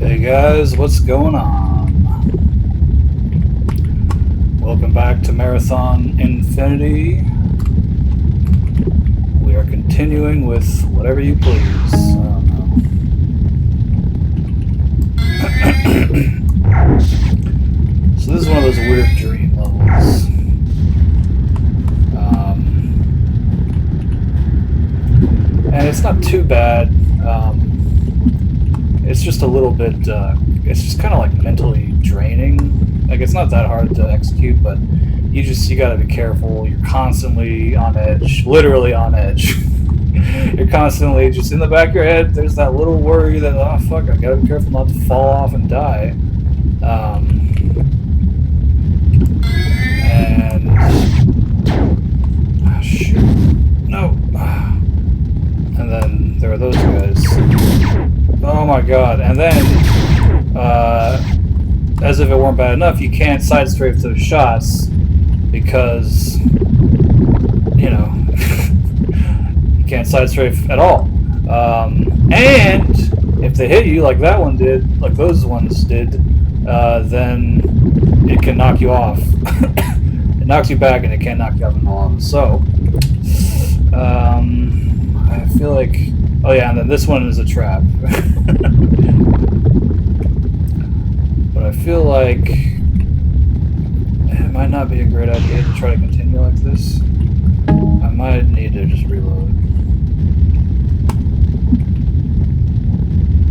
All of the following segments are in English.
Hey guys, what's going on? Welcome back to Marathon Infinity. We are continuing with whatever you please. So this is one of those weird dream levels. And it's not too bad. It's just a little bit, it's just kind of like mentally draining. Like, it's not that hard to execute, but you gotta be careful. You're constantly on edge, literally on edge. You're constantly just in the back of your head, there's that little worry that, oh fuck, I gotta be careful not to fall off and die. And... oh, shoot. No. And then there are those guys. Oh my god. And then, as if it weren't bad enough, you can't sidestep those shots because, you know, you can't sidestep at all. And if they hit you like that one did, like those ones did, then it can knock you off. It knocks you back and it can't knock you off at all. So, I feel like... oh yeah, and then this one is a trap. But I feel like it might not be a great idea to try to continue like this. I might need to just reload.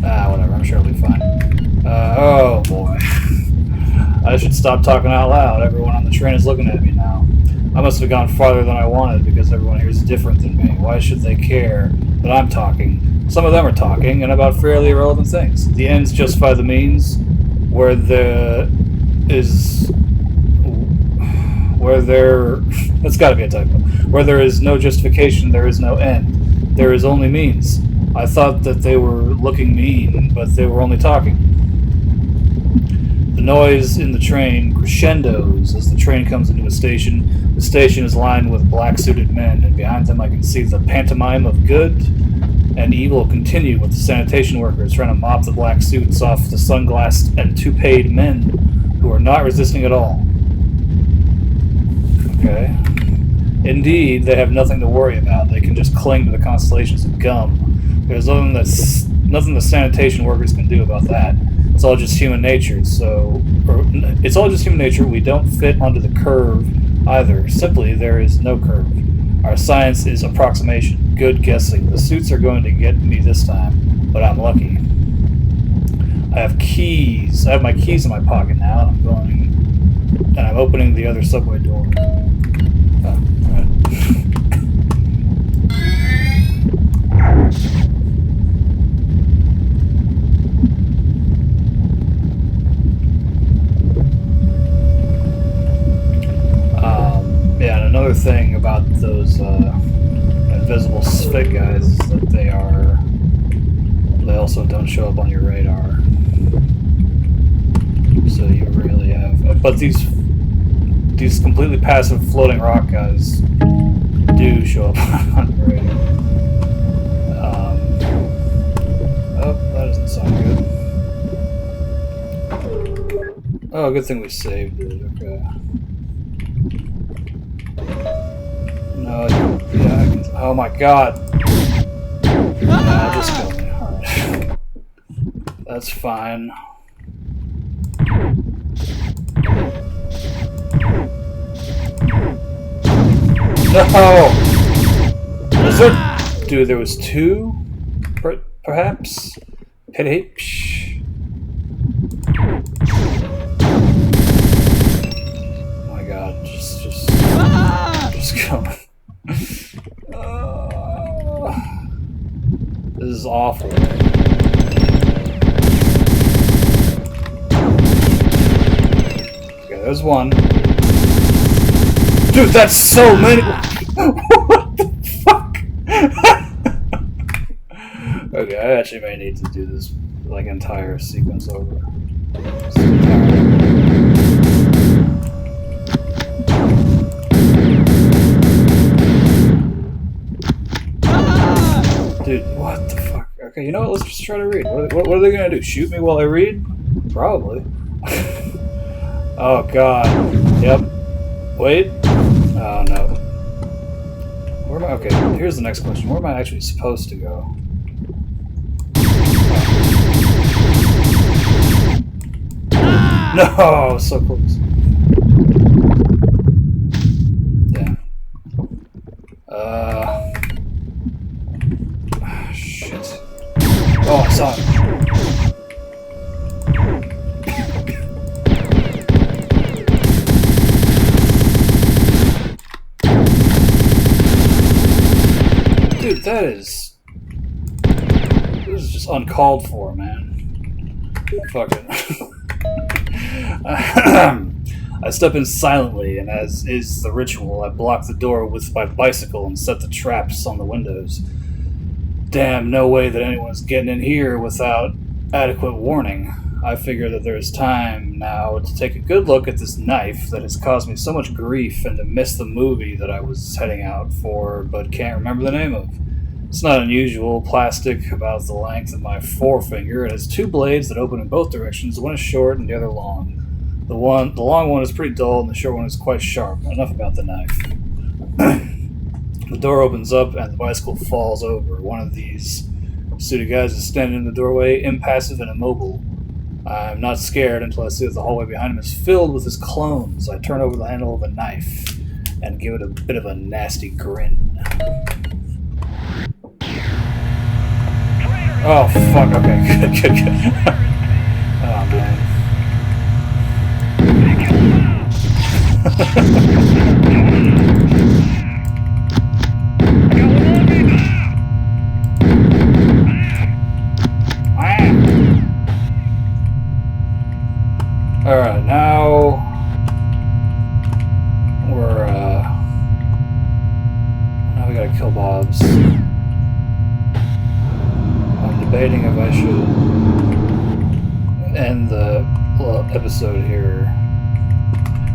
Whatever, I'm sure it'll be fine. Oh boy. I should stop talking out loud. Everyone on the train is looking at me now. I must have gone farther than I wanted because everyone here is different than me. Why should they care that I'm talking? Some of them are talking, and about fairly irrelevant things. The ends justify the means. Where there... that's gotta be a typo. Where there is no justification, there is no end. There is only means. I thought that they were looking mean, but they were only talking. The noise in the train crescendos as the train comes into a station. The station is lined with black-suited men, and behind them I can see the pantomime of good and evil continue with the sanitation workers trying to mop the black suits off the sunglassed and toupeed men who are not resisting at all. Okay. Indeed, they have nothing to worry about. They can just cling to the constellations of gum. There's nothing the sanitation workers can do about that. It's all just human nature, it's all just human nature. We don't fit onto the curve either. Simply, there is no curve. Our science is approximation, good guessing. The suits are going to get me this time, but I'm lucky. I have keys. I have my keys in my pocket now, and I'm opening the other subway door. Oh, alright. Yeah, and another thing about those invisible spit guys is that they also don't show up on your radar. So you really have... but these completely passive floating rock guys do show up on your radar. Oh, that doesn't sound good. Oh, good thing we saved it, okay. No, yeah, I can, oh my god. Yeah, just kill me. Alright. That's fine. No! Was there... dude, there was two? Perhaps? Perhaps? Oh my god, just kill me. This is awful. Okay, there's one. Dude, that's so many! What the fuck? Okay, I actually may need to do this, like, entire sequence over. Dude, what the fuck? Okay. Okay, you know what? Let's just try to read. What are they gonna do? Shoot me while I read? Probably. Oh god. Yep. Wait. Oh no. Where am I? Okay, here's the next question. Where am I actually supposed to go? No, so close. Damn. Shit. Oh, I saw him. Dude, this is just uncalled for, man. Fuck it. I step in silently, and as is the ritual, I block the door with my bicycle and set the traps on the windows. Damn, no way that anyone's getting in here without adequate warning. I figure that there is time now to take a good look at this knife that has caused me so much grief and to miss the movie that I was heading out for but can't remember the name of. It's not unusual, plastic about the length of my forefinger. It has two blades that open in both directions. One is short and the other long. The long one is pretty dull and the short one is quite sharp. Enough about the knife. The door opens up and the bicycle falls over. One of these suited guys is standing in the doorway, impassive and immobile. I'm not scared until I see that the hallway behind him is filled with his clones. I turn over the handle of the knife and give it a bit of a nasty grin. Oh, fuck, okay, good. Oh, man. Alright, now now we gotta kill Bobs. I'm debating if I should end the episode here,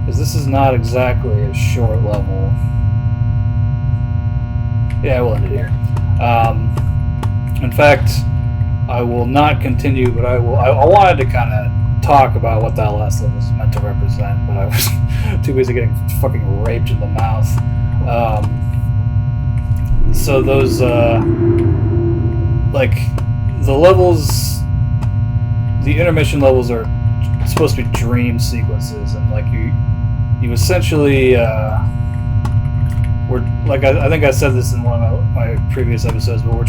because this is not exactly a short level. Yeah, we'll end it here. In fact, I will not continue, but I wanted to kind of talk about what that last level was meant to represent, but I was too busy getting fucking raped in the mouth. So those, like, the levels, the intermission levels are supposed to be dream sequences, and like you essentially, we're like I think I said this in one of my previous episodes, but we're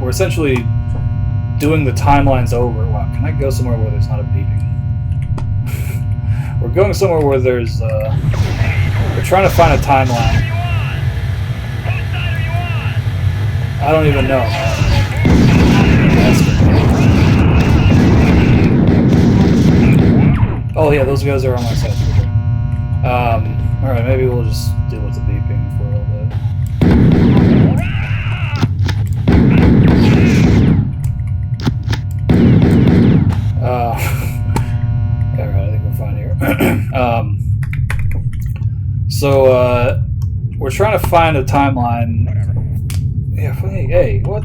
essentially doing the timelines over. Wow, can I go somewhere where there's not a beeping? We're going somewhere where there's we're trying to find a timeline. I don't even know. Oh yeah, those guys are on my side. Alright, maybe we'll just deal with the beeping for a little bit. Alright, I think we're fine here. So, we're trying to find a timeline. Yeah, hey, what?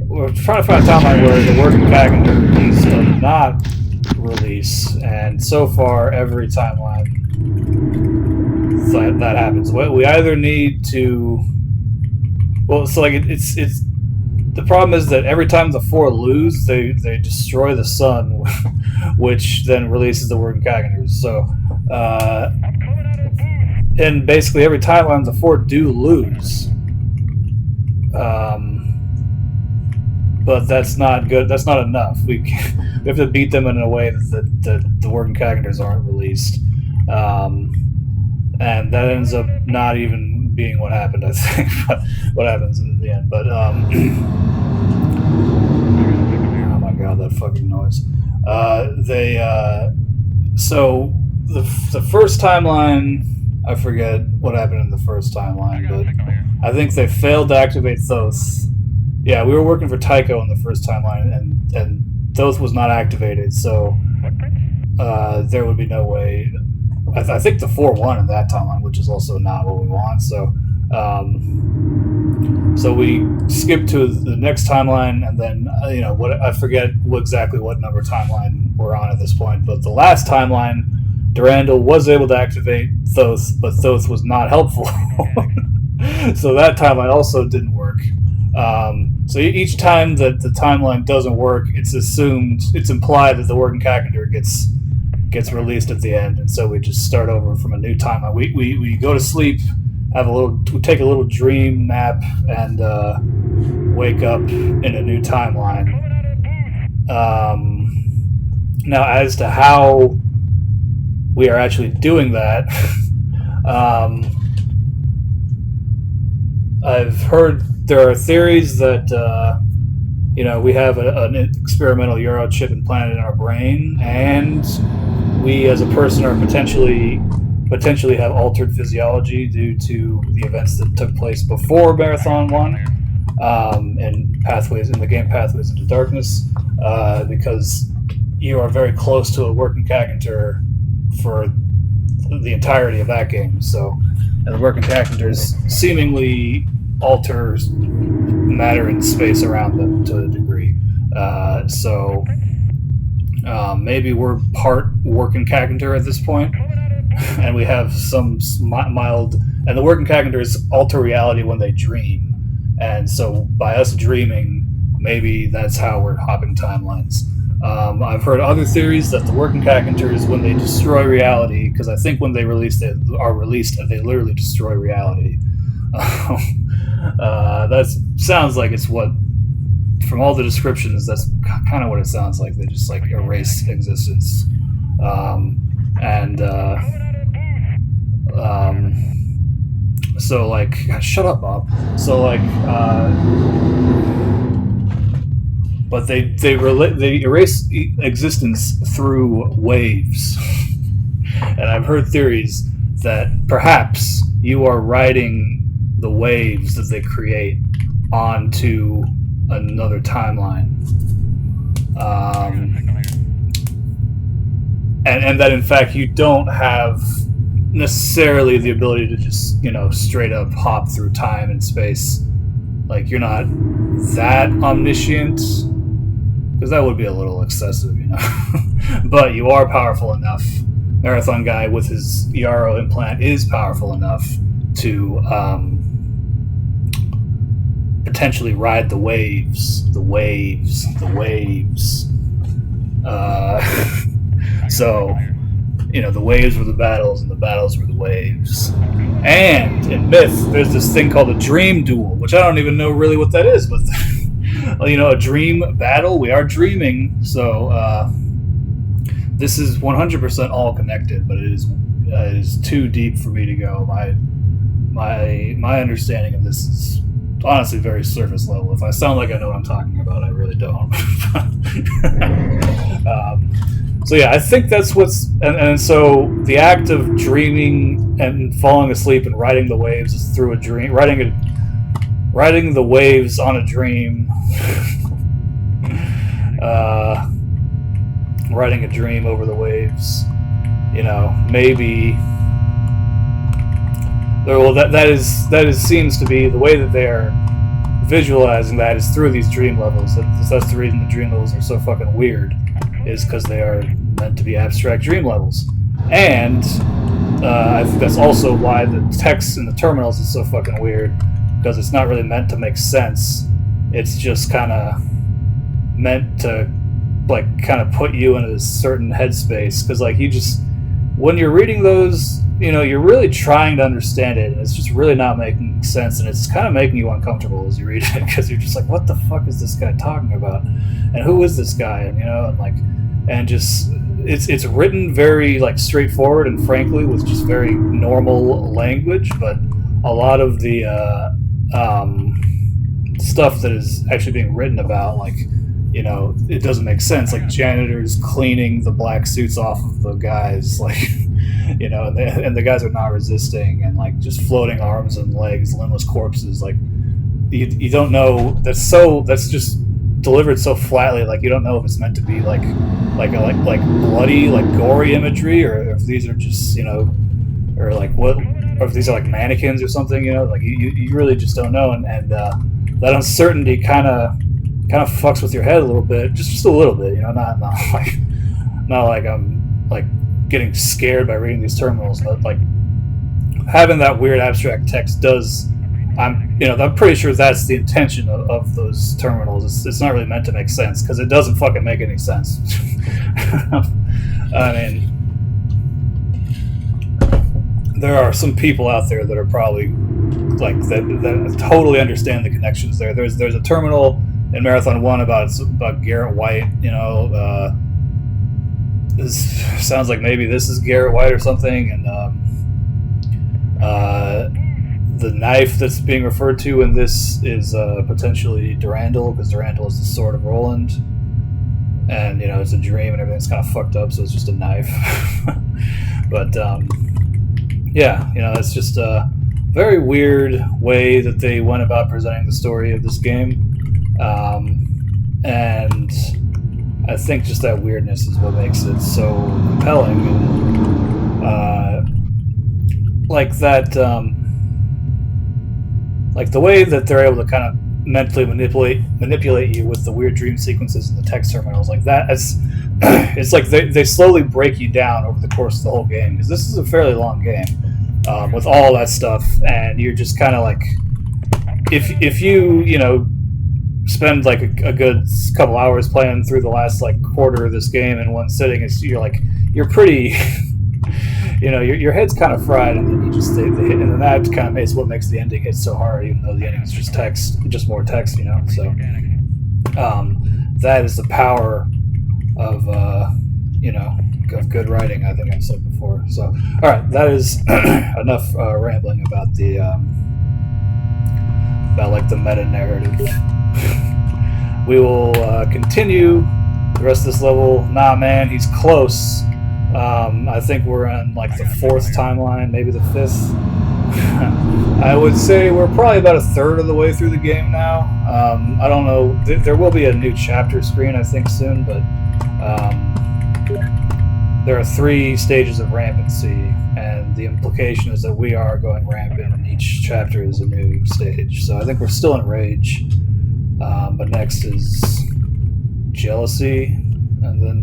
We're trying to find a timeline where the working packages are not released, and so far every timeline that happens, we either need to. Well, so like it's the problem is that every time the four lose, they destroy the sun, which then releases the working packages. So, and basically every timeline the four do lose. But that's not good. That's not enough. We have to beat them in a way that the working characters aren't released, and that ends up not even being what happened. I think, but what happens in the end. But oh my god, that fucking noise. So the first timeline, I forget what happened in the first timeline, but I think they failed to activate Thoth. Yeah, we were working for Tycho in the first timeline, and Thoth was not activated, so there would be no way. I think the 4 won in that timeline, which is also not what we want. So So we skip to the next timeline, and then what I forget exactly what number timeline we're on at this point. But the last timeline, Durandal was able to activate Thoth, but Thoth was not helpful. So that timeline also didn't work. So each time that the timeline doesn't work, it's implied that the working calendar gets released at the end, and so we just start over from a new timeline. We go to sleep, we take a little dream nap, and wake up in a new timeline. Now, as to how we are actually doing that, I've heard there are theories that we have an experimental Euro chip implanted in our brain, and we as a person are potentially have altered physiology due to the events that took place before Marathon 1 in the game Pathways into Darkness, because you are very close to a working Cagaunter for the entirety of that game. So, and the working Cagaunter's seemingly alters matter and space around them to a degree. So maybe we're part working Cagaunter at this point, and we have some mild. And the working Cagaunter's alter reality when they dream, and so by us dreaming, maybe that's how we're hopping timelines. I've heard other theories that the working Cagaunter when they destroy reality, because I think when they are released, they literally destroy reality. That sounds like it's what, from all the descriptions, that's kind of what it sounds like. They just erase existence, so shut up, Bob. So but they erase existence through waves, and I've heard theories that perhaps you are riding the waves that they create onto another timeline, and that in fact you don't have necessarily the ability to just straight up hop through time and space. You're not that omniscient, because that would be a little excessive, but you are powerful enough. Marathon Guy with his Yarrow implant is powerful enough to potentially ride the waves. So, the waves were the battles, and the battles were the waves. And in Myth, there's this thing called a dream duel, which I don't even know really what that is, but a dream battle. We are dreaming, so this is 100% all connected, but it is too deep for me to go. My understanding of this is honestly very surface level. If I sound like I know what I'm talking about, I really don't. So yeah, I think that's and so the act of dreaming and falling asleep and riding the waves is through a dream, riding the waves on a dream, riding a dream over the waves. Maybe. Well, that seems to be the way that they're visualizing that is through these dream levels. That's the reason the dream levels are so fucking weird, is because they are meant to be abstract dream levels. And I think that's also why the text in the terminals is so fucking weird, because it's not really meant to make sense. It's just kind of meant to kind of put you in a certain headspace, because when you're reading those, you're really trying to understand it, and it's just really not making sense, and it's kind of making you uncomfortable as you read it, because you're just like, what the fuck is this guy talking about, and who is this guy, and just it's written very straightforward and frankly with just very normal language, but a lot of the stuff that is actually being written about, it doesn't make sense. Janitors cleaning the black suits off of the guys, and the guys are not resisting, and just floating arms and legs, limbless corpses. You don't know. That's just delivered so flatly. You don't know if it's meant to be like bloody, gory imagery, or if these are just or what. or if these are like mannequins or something. You know, like you really just don't know, and that uncertainty kind of fucks with your head a little bit, just a little bit. You know, not like I'm like getting scared by reading these terminals, but like having that weird abstract text does. I'm pretty sure that's the intention of those terminals. It's not really meant to make sense because it doesn't fucking make any sense. I mean, there are some people out there that are probably like that totally understand the connections there. There's a terminal in Marathon 1 about Garrett White. You know, this sounds like maybe this is Garrett White or something, and the knife that's being referred to in this is potentially Durandal, because Durandal is the sword of Roland, and you know it's a dream and everything's kind of fucked up, so it's just a knife. But yeah, you know, it's just a very weird way that they went about presenting the story of this game, and I think just that weirdness is what makes it so compelling, and like that. Like the way that they're able to kind of mentally manipulate you with the weird dream sequences and the text terminals, like that. It's like they slowly break you down over the course of the whole game, because this is a fairly long game with all that stuff, and you're just kind of like, if you spend like a good couple hours playing through the last like quarter of this game in one sitting, you're pretty. You know, your head's kind of fried, and then you just and then that kind of is what makes the ending hit so hard, even though the ending is just text, just more text, you know. So that is the power of of good writing. I think I've said before. So all right, that is enough rambling about the about the meta narrative. We will continue the rest of this level. Nah, man, he's close. I think we're on like the 4th timeline, maybe the 5th. I would say we're probably about a third of the way through the game now. I don't know. There will be a new chapter screen, I think, soon, but there are 3 stages of rampancy, and the implication is that we are going rampant, and each chapter is a new stage. So I think we're still in Rage, but next is Jealousy, and then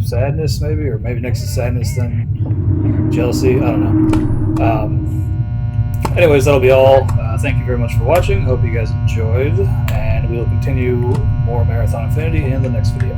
Sadness, maybe, or maybe next to Sadness, then Jealousy. I don't know. Anyways, that'll be all. Thank you very much for watching. Hope you guys enjoyed, and we will continue more Marathon Infinity in the next video.